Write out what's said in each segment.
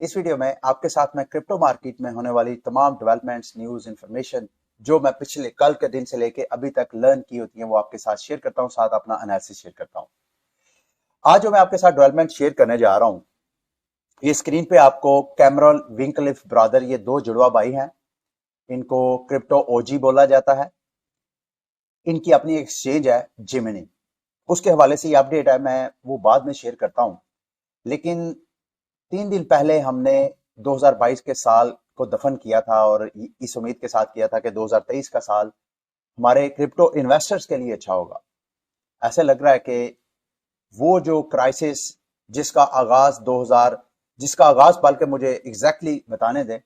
इस वीडियो में आपके साथ मैं क्रिप्टो मार्केट में होने वाली तमाम डेवलपमेंट्स, न्यूज, इंफॉर्मेशन जो मैं पिछले कल के दिन से लेके अभी तक लर्न की होती है वो आपके साथ शेयर करता हूं, साथ अपना एनालिसिस शेयर करता हूं। आज जो मैं आपके साथ डेवलपमेंट शेयर करने जा रहा हूं, ये स्क्रीन पे आपको कैमरल विंकलिफ ब्रदर, ये दो जुड़वा भाई हैं। इनको क्रिप्टो ओजी बोला जाता है। इनकी अपनी एक्सचेंज है जिमिनी। उसके हवाले से ये अपडेट है, मैं वो बाद में शेयर करता हूं। लेकिन 3 दिन पहले हमने 2022 के साल को दफन किया था और इस उम्मीद के साथ किया था कि 2023 का साल हमारे क्रिप्टो इन्वेस्टर्स के लिए अच्छा होगा। ऐसे लग रहा है कि वो जो क्राइसिस जिसका आगाज बल्कि मुझे एग्जैक्टली बताने दें,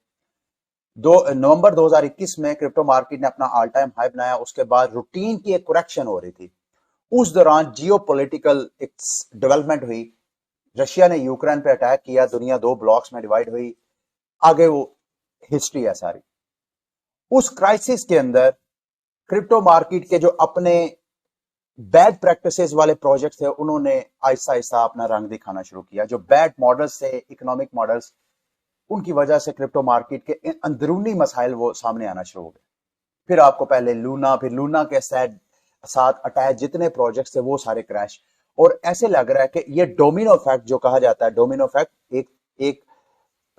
2 नवंबर 2021 में क्रिप्टो मार्केट ने अपना ऑल टाइम हाई बनाया। उसके बाद रूटीन की एक करेक्शन हो रही थी। उस दौरान जियो पोलिटिकल एक डेवलपमेंट हुई। रशिया ने यूक्रेन पे अटैक किया, दुनिया 2 ब्लॉक्स में डिवाइड हुई। आगे वो हिस्ट्री है सारी। उस क्राइसिस के अंदर क्रिप्टो मार्केट के जो अपने बैड प्रैक्टिसेस वाले प्रोजेक्ट थे, उन्होंने आहिस्ता आहिस्ता अपना रंग दिखाना शुरू किया। जो बैड मॉडल्स थे, इकोनॉमिक मॉडल्स, उनकी वजह से क्रिप्टो मार्केट के अंदरूनी मसाइल वो सामने आना शुरू हो गए। फिर आपको पहले लूना, फिर लूना के साथ अटैच जितने प्रोजेक्ट्स थे वो सारे क्रैश। और ऐसे लग रहा है कि ये डोमिनो इफेक्ट जो कहा जाता है, डोमिनो इफेक्ट, एक एक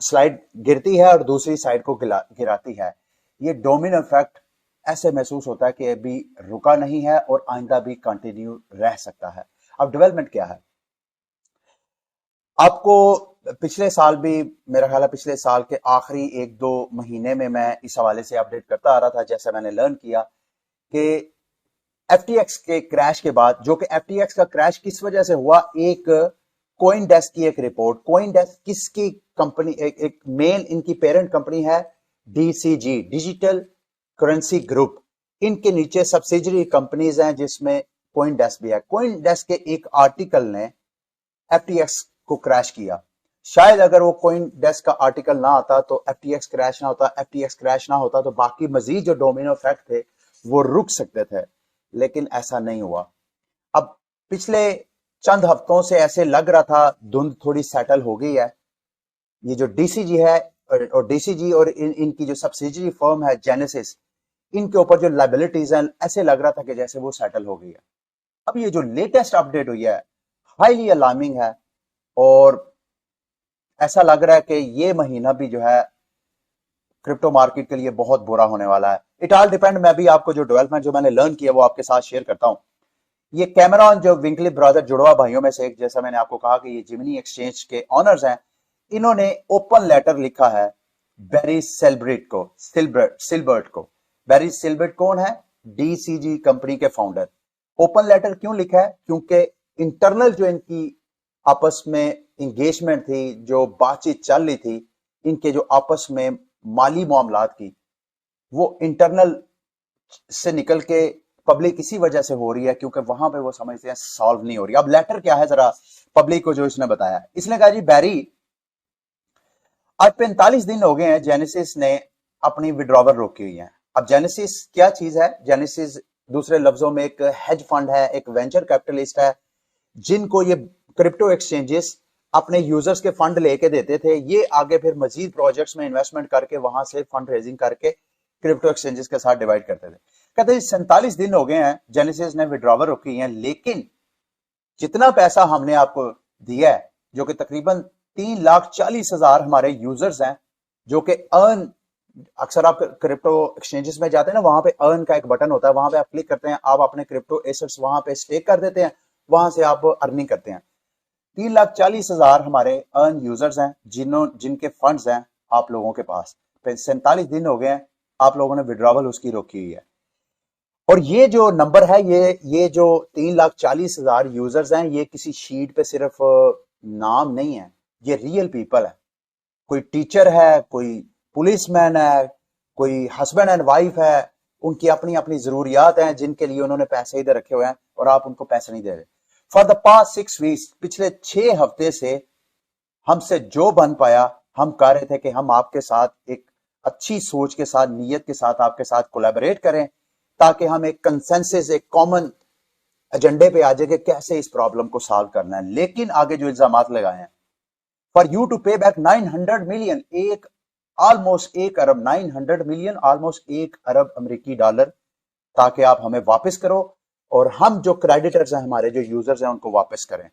स्लाइड गिरती है और दूसरी साइड को गिराती है। ये डोमिनो इफेक्ट ऐसे महसूस होता है कि अभी रुका नहीं है और आइंदा भी कंटिन्यू रह सकता है। अब डेवलपमेंट क्या है, आपको पिछले साल भी, मेरा ख्याल है पिछले साल के आखिरी 1-2 महीने में मैं इस हवाले से अपडेट करता आ रहा था। जैसे मैंने लर्न किया कि एफटीएक्स के क्रैश के बाद, जो कि एफटीएक्स का क्रैश किस वजह से हुआ, एक कोइन डेस्क की एक रिपोर्ट। कोइन डेस्क किसकी कंपनी, एक मेन इनकी पेरेंट कंपनी है डीसीजी, डिजिटल करेंसी ग्रुप। इनके नीचे सब्सिडरी कंपनीज हैं जिसमें कोइन डेस्क भी है। कोइन डेस्क के एक आर्टिकल ने एफटीएक्स को क्रैश किया। शायद अगर वो कोइन डेस्क का आर्टिकल ना आता तो एफटीएक्स क्रैश ना होता। एफटीएक्स क्रैश ना होता तो बाकी मजीद जो डोमिनो इफेक्ट थे वो रुक सकते थे, लेकिन ऐसा नहीं हुआ। अब पिछले चंद हफ्तों से ऐसे लग रहा था धुंध थोड़ी सेटल हो गई है। ये जो डीसीजी है और डीसीजी और इनकी जो सब्सिडरी फर्म है जेनेसिस, इनके ऊपर जो लाइबिलिटीज हैं, ऐसे लग रहा था कि जैसे वो सेटल हो गई है। अब ये जो लेटेस्ट अपडेट हुई है हाईली अलार्मिंग है और ऐसा लग रहा है कि ये महीना भी जो है क्रिप्टो मार्केट के लिए बहुत बुरा होने वाला है। It all depend. मैं भी आपको जो डेवलपमेंट जो मैंने लर्न किया वो आपके साथ शेयर करता हूं। ये कैमरॉन जो विंकलिफ ब्रदर जुड़वा भाइयों में से एक, जैसा मैंने आपको कहा कि ये जिमिनी एक्सचेंज के ऑनर्स हैं, इन्होंने ओपन लेटर लिखा है बैरी सिल्बर्ट को। बैरी सिल्बर्ट कौन है? डीसीजी कंपनी के फाउंडर। ओपन लेटर क्यों लिखा है? क्योंकि इंटरनल जो इनकी आपस में इंगेजमेंट थी, जो बातचीत चल रही थी, इनके जो आपस में माली मामलात की, वो इंटरनल से निकल के पब्लिक इसी वजह से हो रही है क्योंकि वहां पे वो समझते हैं सॉल्व नहीं हो रही। अब लेटर क्या है जरा पब्लिक को जो इसने बताया, इसने कहा जी बैरी, आज 45 दिन हो गए हैं जेनेसिस ने अपनी विड्रॉवल रोकी हुई है। अब जेनेसिस क्या चीज है? जेनेसिस दूसरे लफ्जों में एक हेज फंड है, एक वेंचर कैपिटलिस्ट है, जिनको ये क्रिप्टो एक्सचेंजेस अपने यूजर्स के फंड लेके देते थे। ये आगे फिर मजीद प्रोजेक्ट्स में इन्वेस्टमेंट करके वहां से फंड रेजिंग करके क्रिप्टो एक्सचेंजेस के साथ डिवाइड करते थे। कहते हैं 47 दिन हो गए हैं जेनेसिस ने विड्रॉवल रोकी है, लेकिन जितना पैसा हमने आपको दिया है, जो कि तकरीबन 3,40,000 हमारे यूजर्स हैं, जो कि अर्न, अक्सर आप क्रिप्टो एक्सचेंजेस में जाते हैं ना, वहां पे अर्न का एक बटन होता है, वहां पे आप क्लिक करते हैं, आप अपने क्रिप्टो एसेट्स वहां पे स्टेक कर देते हैं, वहां से आप अर्निंग करते हैं। 3,40,000 हमारे अर्न यूजर्स हैं जिनके फंड्स हैं आप लोगों के पास। 47 दिन हो गए हैं, आप लोगों ने विड्रॉवल उसकी रोकी हुई है। और ये जो नंबर है, ये जो 3,40,000 यूजर्स हैं, ये किसी शीट पे सिर्फ नाम नहीं है, ये रियल पीपल है। कोई टीचर है, कोई पुलिसमैन है, कोई हस्बैंड एंड वाइफ है, उनकी अपनी अपनी जरूरियात हैं जिनके लिए उन्होंने पैसे इधर रखे हुए हैं और आप उनको पैसे नहीं दे रहे। फॉर द पास्ट 6 वीक्स, पिछले 6 हफ्ते से हमसे जो बन पाया हम कर रहे थे कि हम आपके साथ एक अच्छी सोच के साथ, नीयत के साथ आपके साथ कोलैबोरेट करें, ताकि हम एक कंसेंसस, एक कॉमन एजेंडे पे आ जाए कि कैसे इस प्रॉब्लम को सॉल्व करना है। लेकिन आगे जो इल्जामात लगाए हैं, फॉर यू टू पे बैक 900 मिलियन, ऑलमोस्ट 1 अरब, 900 मिलियन, ऑलमोस्ट 1 अरब अमेरिकी डॉलर, ताकि आप हमें वापस करो और हम जो क्रेडिटर्स हैं, हमारे जो यूजर्स हैं, उनको वापस करें।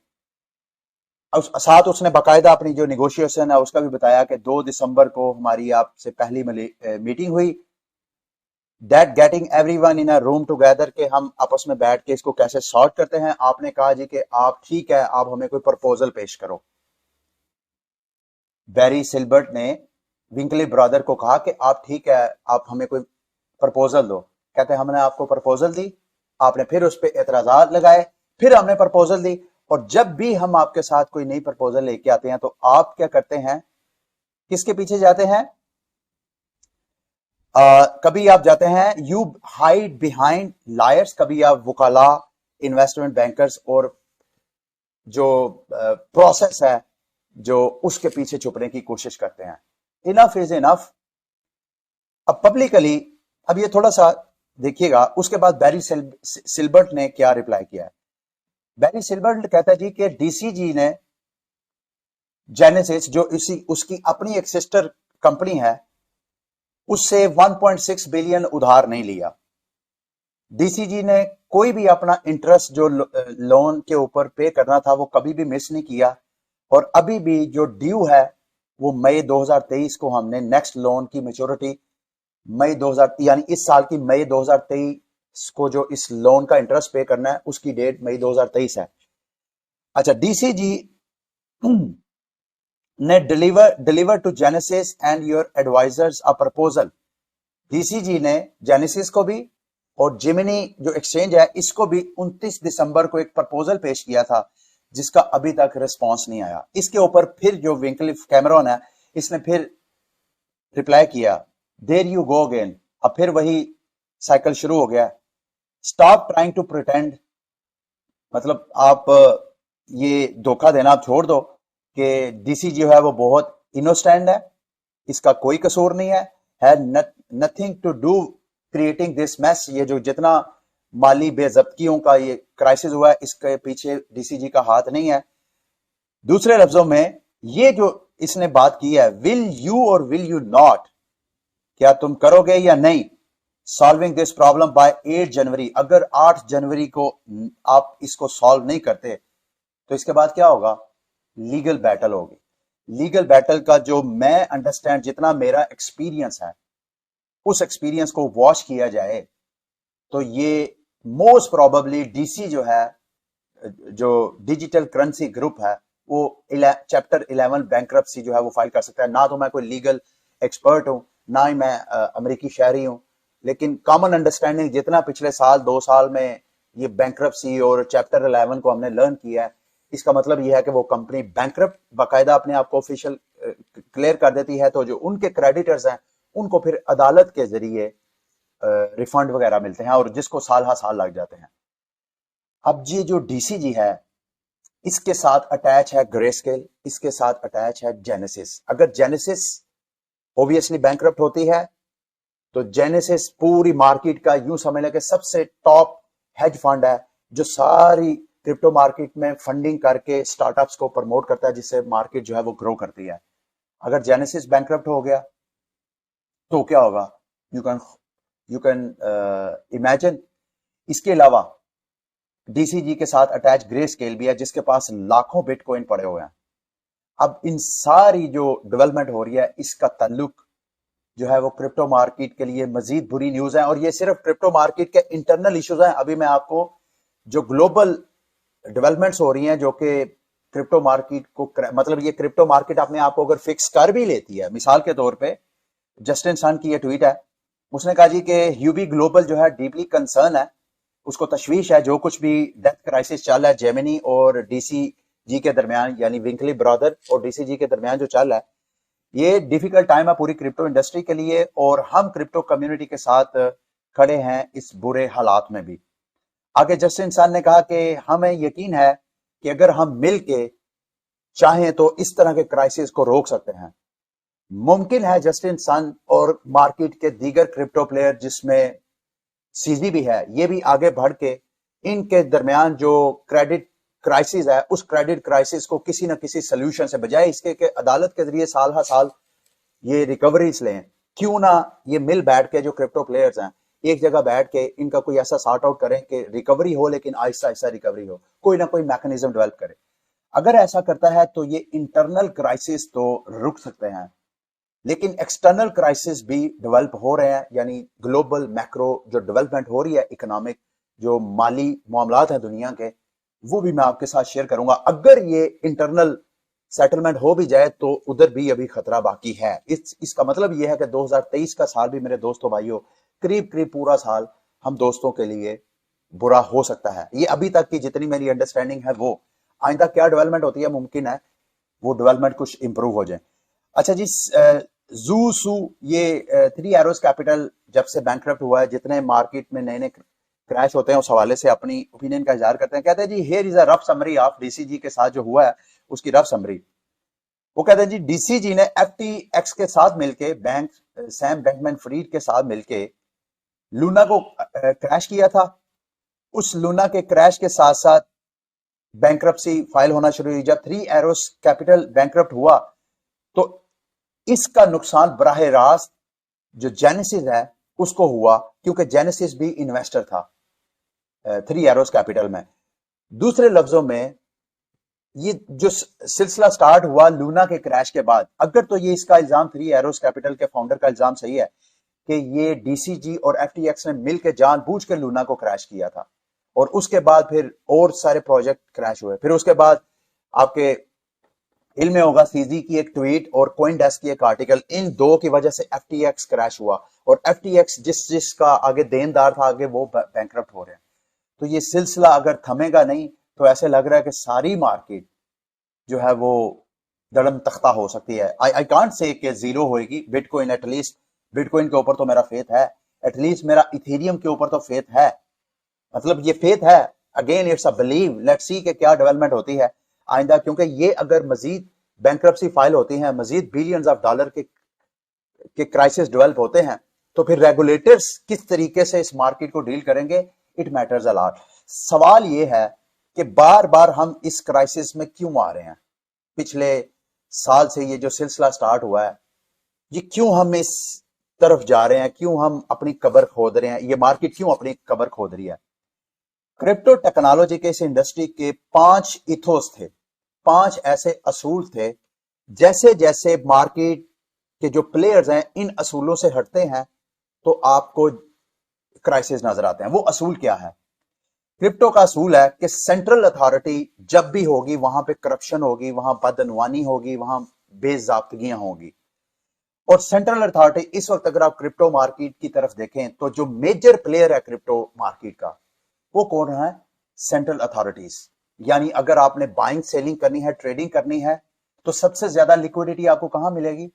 साथ उसने बाकायदा अपनी जो निगोशिएशन है उसका भी बताया कि 2 दिसंबर को हमारी आपसे पहली मीटिंग हुई, that getting everyone in a room together, के हम आपस में बैठ के इसको कैसे सॉर्ट करते हैं। आपने कहा जी कि आप ठीक है, आप हमें कोई प्रपोजल पेश करो। बैरी सिल्बर्ट ने विंकली ब्रदर को कहा कि आप ठीक है, आप हमें कोई प्रपोजल दो। कहते हैं हमने आपको प्रपोजल दी, आपने फिर उस पर एतराजात लगाए, फिर हमने प्रपोजल दी, और जब भी हम आपके साथ कोई नई प्रपोजल लेके आते हैं तो आप क्या करते हैं, किसके पीछे जाते हैं? कभी आप जाते हैं, यू हाइड बिहाइंड लायर्स, कभी आप वकाला, इन्वेस्टमेंट बैंकर्स और जो प्रोसेस है जो उसके पीछे छुपने की कोशिश करते हैं। Enough is enough. अब पब्लिकली, अब ये थोड़ा सा देखिएगा, उसके बाद बैरी सिल्बर्ट ने क्या रिप्लाई किया है। बैरी सिल्बर्ट कहता है जी कि डीसीजी ने जेनेसिस, जो उसकी अपनी एक सिस्टर कंपनी है, उससे 1.6 बिलियन उधार नहीं लिया। डीसीजी ने कोई भी अपना इंटरेस्ट जो लोन के ऊपर पे करना था वो कभी भी मिस नहीं किया, और अभी भी जो ड्यू है वो मई 2023 को हमने नेक्स्ट लोन की मैच्योरिटी मई 2000 यानी इस साल की मई 2023 को जो इस लोन का इंटरेस्ट पे करना है उसकी डेट मई 2023 है। अच्छा, डीसीजी ने deliver to Genesis and your advisors a proposal. DCG ने जेनेसिस को भी और जिमिनी जो एक्सचेंज है इसको भी 29 दिसंबर को एक प्रपोजल पेश किया था, जिसका अभी तक रिस्पांस नहीं आया। इसके ऊपर फिर जो विंकलिफ कैमरॉन है इसने फिर रिप्लाई किया, देयर यू गो अगेन। अब फिर वही साइकिल शुरू हो गया, स्टॉप ट्राइंग टू प्रिटेंड, मतलब आप ये धोखा देना आप छोड़ दो कि डीसी जो है वो बहुत इनोसेंट है, इसका कोई कसूर नहीं है nothing to do creating this mess. ये जो जितना माली बेजब्तियों का ये क्राइसिस हुआ है इसके पीछे डीसीजी का हाथ नहीं है। दूसरे लफ्जों में ये जो इसने बात की है, विल यू और विल यू नॉट, क्या तुम करोगे या नहीं, सॉल्विंग दिस प्रॉब्लम बाय 8 जनवरी। अगर 8 जनवरी को आप इसको सॉल्व नहीं करते तो इसके बाद क्या होगा, लीगल बैटल होगी। लीगल बैटल का जो मैं अंडरस्टैंड, जितना मेरा एक्सपीरियंस है, उस एक्सपीरियंस को वॉश किया जाए तो ये मोस्ट प्रोबेबली डीसी जो है, जो डिजिटल करेंसी ग्रुप है, वो चैप्टर 11 बैंक्रप्सी जो है वो फाइल कर सकता है। ना तो मैं कोई लीगल एक्सपर्ट हूं, ना ही मैं अमेरिकी शहरी हूं, लेकिन कॉमन अंडरस्टैंडिंग जितना पिछले साल 2 साल में ये बैंक्रप्सी और चैप्टर 11 को हमने लर्न किया है, इसका मतलब यह है कि वो कंपनी बैंक्रप्ट बाकायदा अपने आप को ऑफिशियल क्लियर कर देती है, तो जो उनके क्रेडिटर्स हैं उनको फिर अदालत के जरिए रिफंड वगैरह मिलते हैं, और जिसको साल हा साल लग जाते हैं। अब ये जो डीसीजी है इसके साथ अटैच है ग्रेस्केल, इसके साथ अटैच है जेनेसिस। अगर जेनेसिस ऑब्वियसली बैंकरप्ट होती है तो जेनेसिस पूरी मार्केट का यूं समझ लें कि सबसे टॉप हेज फंड है, जो सारी क्रिप्टो मार्केट में फंडिंग करके स्टार्टअप्स को प्रमोट करता है, जिससे मार्केट जो है वो ग्रो करती है। अगर जेनेसिस बैंकरप्ट हो गया तो क्या होगा, यू कैन इमेजिन। इसके अलावा डीसीजी के साथ अटैच ग्रेस्केल भी है, जिसके पास लाखों बिटकॉइन पड़े हुए हैं। अब इन सारी जो डेवलपमेंट हो रही है इसका ताल्लुक जो है वो क्रिप्टो मार्केट के लिए मजीद बुरी न्यूज है, और ये सिर्फ क्रिप्टो मार्केट के इंटरनल इश्यूज हैं। अभी मैं आपको जो ग्लोबल डेवलपमेंट्स हो रही हैं, जो कि क्रिप्टो मार्केट को, मतलब ये क्रिप्टो मार्केट अपने आप को अगर फिक्स कर भी लेती है, मिसाल के तौर पे जस्टिन सन की ये ट्वीट है, उसने कहा जी कि यूबी ग्लोबल जो है डीपली कंसर्न है, उसको तशवीश है जो कुछ भी डेथ क्राइसिस चल रहा है जेमिनी और डीसीजी के दरमियान, यानी विंकली ब्रदर और डीसीजी के दरमियान जो चल रहा है, ये डिफिकल्ट टाइम है पूरी क्रिप्टो इंडस्ट्री के लिए, और हम क्रिप्टो कम्युनिटी के साथ खड़े हैं इस बुरे हालात में भी। आगे जस्टिन सन ने कहा कि हमें यकीन है कि अगर हम मिल के चाहें तो इस तरह के क्राइसिस को रोक सकते हैं। मुमकिन है जस्टिन सन और मार्केट के दीगर क्रिप्टो प्लेयर, जिसमें सीजी भी है, ये भी आगे बढ़ के इनके दरमियान जो क्रेडिट क्राइसिस है उस क्रेडिट क्राइसिस को किसी ना किसी सोल्यूशन से, बजाय इसके कि अदालत के जरिए साल हर साल ये रिकवरीज लें, क्यों ना ये मिल बैठ के जो क्रिप्टो प्लेयर्स हैं एक जगह बैठ के इनका कोई ऐसा सॉर्ट आउट करें कि रिकवरी हो, लेकिन आहिस्ता आहिस्ता रिकवरी हो, कोई ना कोई मैकेनिज्म डेवलप करे। अगर ऐसा करता है तो ये इंटरनल क्राइसिस तो रुक सकते हैं, लेकिन एक्सटर्नल क्राइसिस भी डेवलप हो रहे हैं, यानी ग्लोबल मैक्रो जो डेवलपमेंट हो रही है, इकोनॉमिक जो माली मामलात हैं दुनिया के, वो भी मैं आपके साथ शेयर करूंगा। अगर ये इंटरनल सेटलमेंट हो भी जाए तो उधर भी अभी खतरा बाकी है। इसका मतलब यह है कि 2023 का साल भी मेरे दोस्तों भाइयों करीब करीब पूरा साल हम दोस्तों के लिए बुरा हो सकता है। ये अभी तक की जितनी मेरी अंडरस्टैंडिंग है वो, आइंदा क्या डेवलपमेंट होती है मुमकिन है वो डेवलपमेंट कुछ इंप्रूव हो जाए। अच्छा जी, जू सू ये थ्री एरोज कैपिटल जब से बैंकरप्ट हुआ है, जितने मार्केट में नए नए क्रैश होते हैं उस हवाले से अपनी ओपिनियन का इजहार करते हैं। कहते हैं जी here is a rough summary of DCG के साथ जो हुआ है उसकी रफ समरी। वो कहते हैं जी डीसीजी ने एफटीएक्स के साथ मिलके बैंक सैम बैnkman फ्रीड के साथ मिलके लूना को क्रैश किया था। उस लूना के क्रैश के साथ साथ बैंक्रप्सी फाइल होना शुरू हुई। जब थ्री एरोज कैपिटल बैंक्रप्ट हुआ तो इसका नुकसान बराह रास्त जो जेनेसिस है उसको हुआ, क्योंकि जेनेसिस भी इन्वेस्टर था थ्री एरोज कैपिटल में। दूसरे लफ्जों में ये जो सिलसिला स्टार्ट हुआ लूना के क्रैश के बाद, अगर तो ये इसका इल्जाम थ्री एरोज कैपिटल के फाउंडर का इल्जाम सही है कि ये डीसीजी और एफटीएक्स ने मिलकर जानबूझ के लूना को क्रैश किया था, और उसके बाद फिर और सारे प्रोजेक्ट क्रैश हुए। फिर उसके बाद आपके इल्म में होगा सीजी की एक ट्वीट और कॉइन डेस्क की एक आर्टिकल, इन दो की वजह से एफटीएक्स क्रैश हुआ, और एफटीएक्स जिसका आगे देनदार था आगे वो बैंकरप्ट हो रहे हैं। तो ये सिलसिला अगर थमेगा नहीं तो ऐसे लग रहा है कि सारी मार्केट जो है वो दड़म तख्ता हो सकती है। आई कांट से कि जीरो होएगी बिटकॉइन, एटलीस्ट बिटकॉइन के ऊपर तो मेरा फेथ है, एटलीस्ट मेरा इथेरियम के ऊपर तो फेथ है, मतलब ये फेथ है। Again it's a believe, let's see कि क्या डेवलपमेंट होती है आइंदा, क्योंकि ये अगर मजीद बैंक्रप्सी फाइल होती है, मजीद बिलियंस ऑफ डॉलर के क्राइसिस डेवलप होते हैं, तो फिर रेगुलेटर्स किस तरीके से इस मार्केट को डील करेंगे, इट मैटर्स अ लॉट। सवाल ये है कि बार बार हम इस क्राइसिस में क्यों आ रहे हैं। पिछले साल से ये जो सिलसिला स्टार्ट हुआ है, ये क्यों हम इस तरफ जा रहे हैं, क्यों हम अपनी कब्र खोद रहे हैं, ये मार्केट क्यों अपनी कब्र खोद रही है। क्रिप्टो टेक्नोलॉजी के इस इंडस्ट्री के 5 इथोस थे, 5 ऐसे असूल थे, जैसे जैसे मार्केट के जो प्लेयर्स हैं इन असूलों से हटते हैं तो आपको क्राइसिस नजर आते हैं। वो असूल क्या है? क्रिप्टो का असूल है कि सेंट्रल अथॉरिटी जब भी होगी वहां पे करप्शन होगी, वहां बदअनवानी होगी, वहां बेजाब्तगियां होगी। और सेंट्रल अथॉरिटी इस वक्त अगर आप क्रिप्टो मार्केट की तरफ देखें तो जो मेजर प्लेयर है क्रिप्टो मार्केट का वो कौन है? Central authorities. यानी अगर आपने बाइंग सेलिंग करनी है, ट्रेडिंग करनी है, तो सबसे ज्यादा लिक्विडिटी आपको कहां मिलेगी?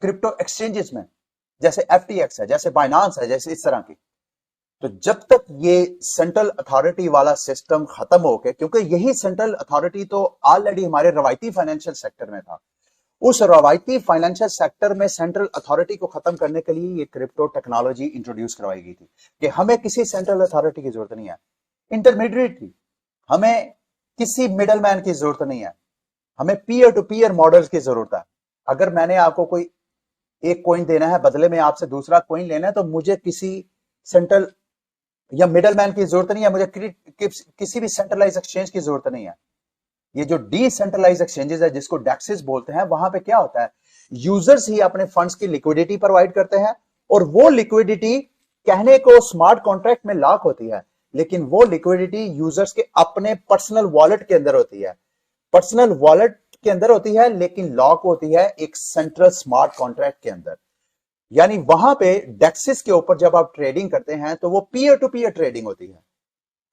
क्रिप्टो एक्सचेंजेस में, जैसे एफटीएक्स है, जैसे बाइनांस है, जैसे इस तरह की। तो जब तक ये सेंट्रल अथॉरिटी वाला सिस्टम खत्म हो गया, क्योंकि यही सेंट्रल अथॉरिटी तो ऑलरेडी हमारे रवायती फाइनेंशियल सेक्टर में था, उस रवायती फाइनेंशियल सेक्टर में सेंट्रल अथॉरिटी को खत्म करने के लिए ये क्रिप्टो टेक्नोलॉजी इंट्रोड्यूस करवाई गई थी कि हमें किसी सेंट्रल अथॉरिटी की जरूरत नहीं है, इंटरमीडिएट की, हमें किसी मिडलमैन की जरूरत नहीं है, हमें पीयर टू पीयर मॉडल्स की जरूरत है। अगर मैंने आपको कोई एक कॉइन देना है, बदले में आपसे दूसरा कॉइन लेना है, तो मुझे किसी सेंट्रल या मिडलमैन की जरूरत नहीं है, मुझे किसी भी सेंट्रलाइज एक्सचेंज की जरूरत नहीं है। ये जो डिसेंट्रलाइज एक्सचेंजेस है जिसको डेक्सेस बोलते हैं, वहां पे क्या होता है, यूजर्स ही अपने फंड्स की लिक्विडिटी प्रोवाइड करते हैं, और वो लिक्विडिटी कहने को स्मार्ट कॉन्ट्रैक्ट में लॉक होती है, लेकिन वो लिक्विडिटी यूजर्स के अपने पर्सनल वॉलेट के अंदर होती है, पर्सनल वॉलेट के अंदर होती है, लेकिन लॉक होती है एक सेंट्रल स्मार्ट कॉन्ट्रैक्ट के अंदर। यानी वहां पे डेक्सेस के ऊपर जब आप ट्रेडिंग करते हैं तो वो पीयर टू पीयर ट्रेडिंग होती है।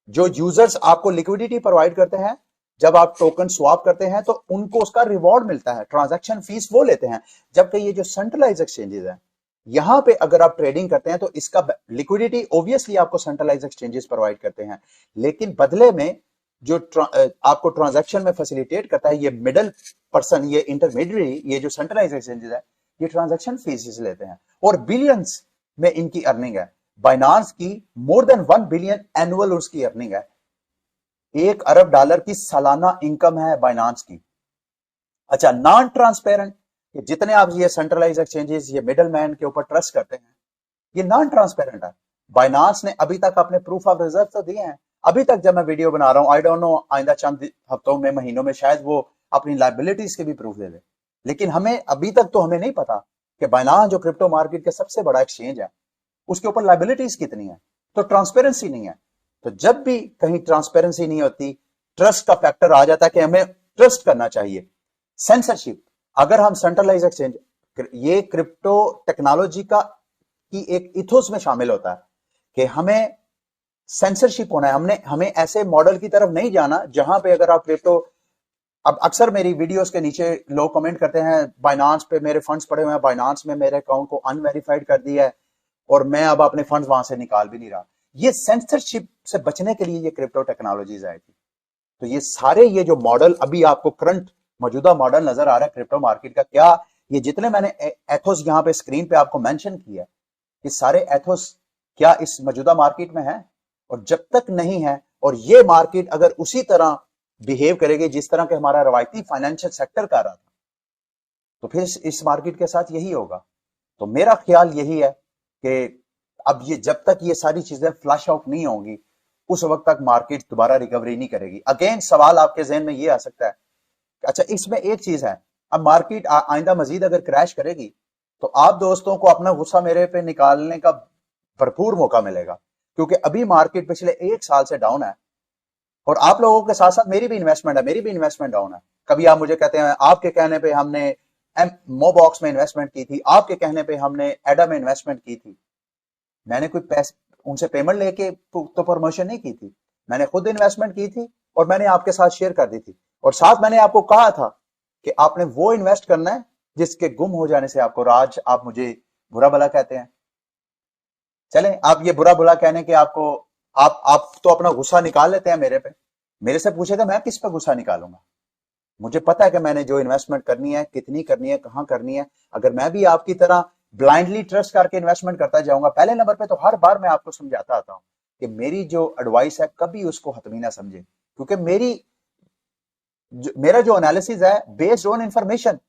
जो यूजर्स आपको लिक्विडिटी प्रोवाइड करते हैं, जब आप टोकन स्वैप करते हैं तो उनको उसका रिवॉर्ड मिलता है, ट्रांजैक्शन फीस वो लेते हैं। जबकि ये जो सेंट्रलाइज एक्सचेंजेस हैं, यहां पे अगर आप ट्रेडिंग करते हैं तो इसका लिक्विडिटी ऑब्वियसली आपको सेंट्रलाइज एक्सचेंजेस प्रोवाइड करते हैं, लेकिन बदले में जो आपको ट्रांजैक्शन में फैसिलिटेट करता है ये मिडल पर्सन, ये इंटरमीडिएट, ये जो सेंट्रलाइज एक्सचेंजेस है, ये ट्रांजैक्शन फीस लेते हैं और बिलियंस में इनकी अर्निंग है। बाइनांस की मोर देन 1 बिलियन एनुअल उसकी अर्निंग है। $1 अरब की सालाना इनकम है बाइनांस की। अच्छा, नॉन ट्रांसपेरेंट, जितने आप ये सेंट्रलाइज एक्सचेंजेस, ये मिडल मैन के ऊपर ट्रस्ट करते हैं, ये नॉन ट्रांसपेरेंट है। बाइनांस ने अभी तक अपने प्रूफ ऑफ रिजर्व तो दिए हैं। अभी तक जब मैं वीडियो बना रहा हूं, आई डोंट नो आइंदा चंद हफ्तों में, महीनों में शायद वो अपनी लाइबिलिटीज के भी प्रूफ दे दे, लेकिन हमें अभी तक तो हमें नहीं पता कि बाइनांस जो क्रिप्टो मार्केट का सबसे बड़ा एक्सचेंज है, उसके ऊपर लाइबिलिटीज कितनी है। तो ट्रांसपेरेंसी नहीं है। तो जब भी कहीं ट्रांसपेरेंसी नहीं होती, ट्रस्ट का फैक्टर आ जाता है कि हमें ट्रस्ट करना चाहिए। सेंसरशिप, अगर हम सेंट्रलाइज एक्सचेंज, ये क्रिप्टो टेक्नोलॉजी का की एक इथोस में शामिल होता है कि हमें सेंसरशिप होना है। हमें ऐसे मॉडल की तरफ नहीं जाना जहां पे अगर आप क्रिप्टो, अब अक्सर मेरी वीडियोस के नीचे लोग कमेंट करते हैं, बाइनांस पे मेरे फंड्स पड़े हुए हैं, बाइनांस में मेरे अकाउंट को अनवेरिफाइड कर दिया है और मैं अब अपने फंड्स वहां से निकाल भी नहीं रहा। ये सेंसरशिप से बचने के लिए ये क्रिप्टो टेक्नोलॉजीज आई थी। तो ये सारे, ये जो मॉडल अभी आपको करंट मौजूदा मॉडल नजर आ रहा है क्रिप्टो मार्केट का, क्या ये जितने मैंने एथोस यहां पे स्क्रीन पे आपको मेंशन किया, ये सारे एथोस क्या इस मौजूदा मार्केट में है? और जब तक नहीं है, और ये मार्केट अगर उसी तरह बिहेव करेगी जिस तरह के हमारा रवायती फाइनेंशियल सेक्टर कर रहा था, तो फिर इस मार्केट के साथ यही होगा। तो मेरा ख्याल यही है कि अब ये जब तक ये सारी चीजें फ्लश आउट नहीं होंगी, उस वक्त तक मार्केट दोबारा रिकवरी नहीं करेगी। अगेन सवाल आपके जहन में ये आ सकता है, अच्छा इसमें एक चीज है, अब मार्केट आइंदा मजीद अगर क्रैश करेगी तो आप दोस्तों को अपना गुस्सा मेरे पे निकालने का भरपूर मौका मिलेगा, क्योंकि अभी मार्केट पिछले 1 साल से डाउन है और आप लोगों के साथ साथ मेरी भी इन्वेस्टमेंट डाउन है। कभी आप मुझे कहते हैं आपके कहने पे हमने मोबॉक्स में इन्वेस्टमेंट की थी, आपके कहने पे हमने एडा में इन्वेस्टमेंट की थी। मैंने कोई पैसे उनसे पेमेंट लेके तो प्रमोशन नहीं की थी, मैंने खुद इन्वेस्टमेंट की थी और मैंने आपके साथ शेयर कर दी थी। और साथ मैंने आपको कहा था कि आपने वो इन्वेस्ट करना है जिसके गुम हो जाने से आपको राज, आप मुझे बुरा भला कहते हैं। चलें, आप ये बुरा भला कहने के आपको, आप तो अपना गुस्सा निकाल लेते हैं मेरे पे, मेरे से पूछेगा मैं किस पे गुस्सा निकालूंगा? मुझे पता है कि मैंने जो इन्वेस्टमेंट करनी है, कितनी करनी है, कहां करनी है। अगर मैं भी आपकी तरह ब्लाइंडली ट्रस्ट करके इन्वेस्टमेंट करता जाऊंगा, पहले नंबर पे तो हर बार मैं आपको समझाता आता हूं कि मेरी जो एडवाइस है कभी उसको हतमी ना समझे, क्योंकि मेरा जो एनालिसिस है based on information,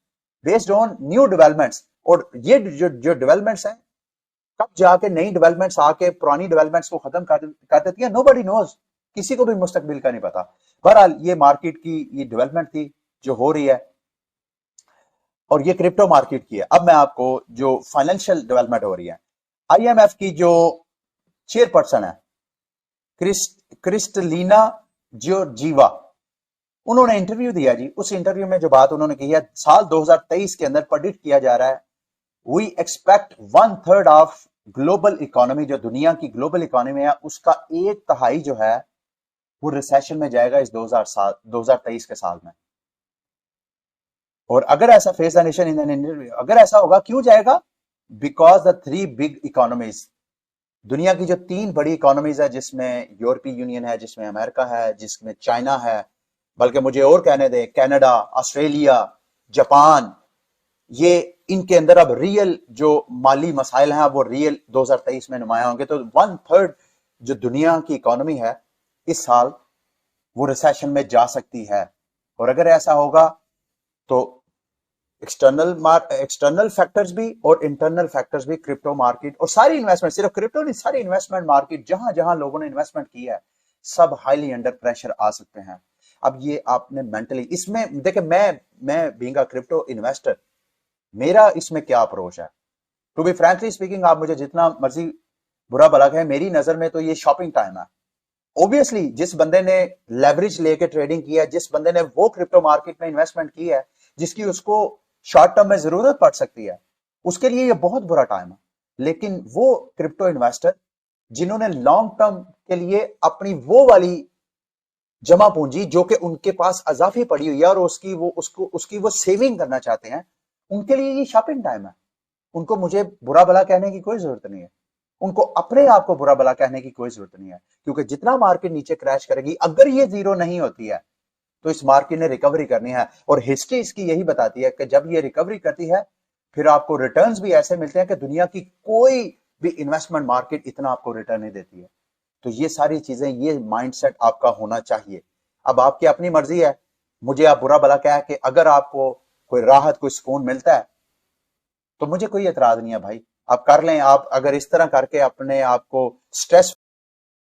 based on new developments. और ये जो डेवलपमेंट्स हैं, कब जाके नई डेवलपमेंट्स आके पुरानी डेवलपमेंट्स को खत्म कर देती है, नोबडी नोज, किसी को भी मुस्तकबिल का नहीं पता। बहरहाल ये मार्केट की ये डेवलपमेंट थी जो हो रही है, और ये क्रिप्टो मार्केट की है। अब मैं आपको जो फाइनेंशियल डेवलपमेंट हो रही है, आईएमएफ की जो चेयरपर्सन है क्रिस्टलीना जॉर्जीवा, उन्होंने इंटरव्यू दिया जी। उस इंटरव्यू में जो बात उन्होंने की है, साल 2023 के अंदर प्रेडिक्ट किया जा रहा है, we expect 1/3 of global economy, जो दुनिया की ग्लोबल इकोनॉमी है उसका 1/3 जो है वो रिसेशन में जाएगा इस 2023 के साल में। और अगर ऐसा face the nation in an interview, अगर ऐसा होगा, क्यों जाएगा? बिकॉज द 3 बिग इकोनॉमीज, दुनिया की जो 3 बड़ी इकोनॉमीज है, जिसमें यूरोपीय यूनियन है, जिसमें अमेरिका है, जिसमें चाइना है, बल्कि मुझे और कहने दें कनाडा, ऑस्ट्रेलिया, जापान, ये इनके अंदर अब रियल जो माली मसाइल हैं वो रियल 2023 में नुमाया होंगे। तो 1/3 जो दुनिया की इकोनॉमी है इस साल वो रिसेशन में जा सकती है। और अगर ऐसा होगा तो एक्सटर्नल फैक्टर्स भी और इंटरनल फैक्टर्स भी, क्रिप्टो मार्केट और सारी इन्वेस्टमेंट, सिर्फ क्रिप्टो नहीं, सारी इन्वेस्टमेंट मार्केट जहां जहां लोगों ने इन्वेस्टमेंट की है, सब हाईली अंडर प्रेशर आ सकते हैं। अब ये आपने मेंटली इसमें देखे, मैं बीइंग अ क्रिप्टो इन्वेस्टर, मेरा इसमें क्या अप्रोच है? टू बी फ्रैंकली स्पीकिंग, आप मुझे जितना मर्जी बुरा भला कहें, मेरी नजर में तो ये शॉपिंग टाइम है। ऑब्वियसली जिस बंदे ने लेवरेज लेके ट्रेडिंग की है, जिस बंदे ने वो क्रिप्टो मार्केट में इन्वेस्टमेंट की है जिसकी उसको शॉर्ट टर्म में जरूरत पड़ सकती है, उसके लिए ये बहुत बुरा टाइम है। लेकिन वो क्रिप्टो इन्वेस्टर जिन्होंने लॉन्ग टर्म के लिए अपनी वो वाली जमा पूंजी जो कि उनके पास अजाफी पड़ी हुई है और उसकी वो सेविंग करना चाहते हैं, उनके लिए ये शॉपिंग टाइम है। उनको मुझे बुरा भला कहने की कोई जरूरत नहीं है, उनको अपने आप को बुरा भला कहने की कोई जरूरत नहीं है, क्योंकि जितना मार्केट नीचे क्रैश करेगी, अगर ये जीरो नहीं होती है तो इस मार्केट ने रिकवरी करनी है। और हिस्ट्री इसकी यही बताती है कि जब ये रिकवरी करती है फिर आपको रिटर्न्स भी ऐसे मिलते हैं कि दुनिया की कोई भी इन्वेस्टमेंट मार्केट इतना आपको रिटर्न नहीं देती है। तो ये सारी चीजें, ये माइंडसेट आपका होना चाहिए अब आपकी अपनी मर्जी है, मुझे आप बुरा भला कह कि अगर आपको कोई राहत कोई सुकून मिलता है तो मुझे कोई एतराज नहीं है भाई, आप कर लें। आप अगर इस तरह करके अपने आप को स्ट्रेस